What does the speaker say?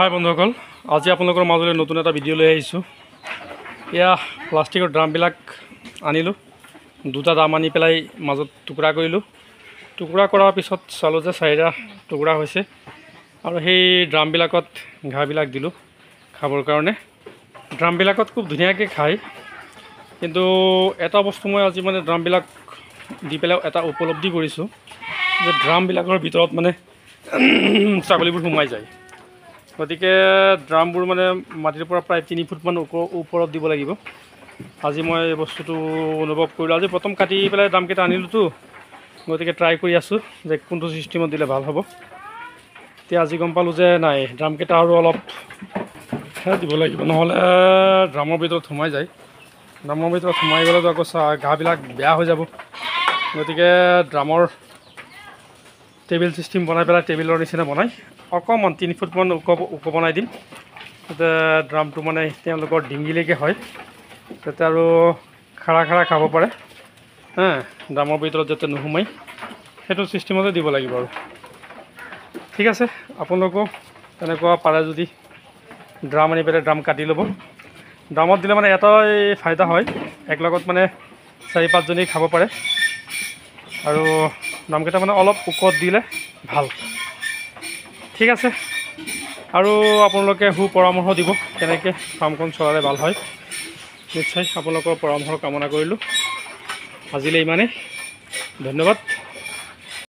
হাই বন্ধুসকল, আজি আপোনালোকৰ মাজলৈ নতুন এটা ভিডিঅ' লৈ আহিছোঁ। এয়া প্লাষ্টিকৰ ড্ৰামবিলাক আনিলোঁ, দুটা ড্ৰাম আনি পেলাই মাজত টুকুৰা কৰিলোঁ। টুকুৰা কৰাৰ পিছত চালোঁ যে চাৰিটা টুকুৰা হৈছে, আৰু সেই ড্ৰামবিলাকত ঘাঁহবিলাক দিলোঁ খাবৰ কাৰণে। ড্ৰামবিলাকত খুব ধুনীয়াকৈ খায়, কিন্তু এটা বস্তু মই আজি মানে ড্ৰামবিলাক দি পেলাই এটা উপলব্ধি কৰিছোঁ যে ড্ৰামবিলাকৰ ভিতৰত মানে ছাগলীবোৰ সোমাই যায়। গতিকে ড্ৰামবোৰ মানে মাটিৰ পৰা প্ৰায় 3 ফুটমান ওপৰত দিব লাগিব। আজি মই এই বস্তুটো অনুভৱ কৰিলোঁ। আজি প্ৰথম কাটি পেলাই ড্ৰামকেইটা আনিলোঁতো, গতিকে ট্ৰাই কৰি আছোঁ যে কোনটো ছিষ্টেমত দিলে ভাল হ'ব। এতিয়া আজি গম পালোঁ যে নাই, ড্ৰামকেইটা আৰু অলপ দিব লাগিব, নহ'লে ড্ৰামৰ ভিতৰত সোমাই যায়। ড্ৰামৰ ভিতৰত সোমাই গ'লেতো আকৌ ঘাঁহবিলাক বেয়া হৈ যাব। গতিকে ড্ৰামৰ টেবিল ছিষ্টেম বনাই পেলাই টেবিলৰ নিচিনা বনাই অকণমান 3 ফুটমান ওখ বনাই দিম, যাতে ড্ৰামটো মানে তেওঁলোকৰ ডিঙিলৈকে হয়, যাতে আৰু খাৰা খাব পাৰে। ড্ৰামৰ ভিতৰত যাতে নোসোমাই, সেইটো ছিষ্টেমতে দিব লাগিব আৰু। ঠিক আছে, আপোনালোকেও তেনেকুৱা পাৰে যদি ড্ৰাম আনি পেলাই ড্ৰাম কাটি ল'ব। ড্ৰামত দিলে মানে এটাই ফাইদা হয়, একলগত মানে 4-5 জনী খাব পাৰে, আৰু ড্ৰামকেইটা মানে অলপ ওখত দিলে ভাল। ঠিক আছে, আৰু আপোনালোকে সুপৰামৰ্শ দিব কেনেকৈ ফাৰ্মখন চলালে ভাল হয়। নিশ্চয় আপোনালোকৰ পৰামৰ্শ কামনা কৰিলোঁ। আজিলৈ ইমানেই, ধন্যবাদ।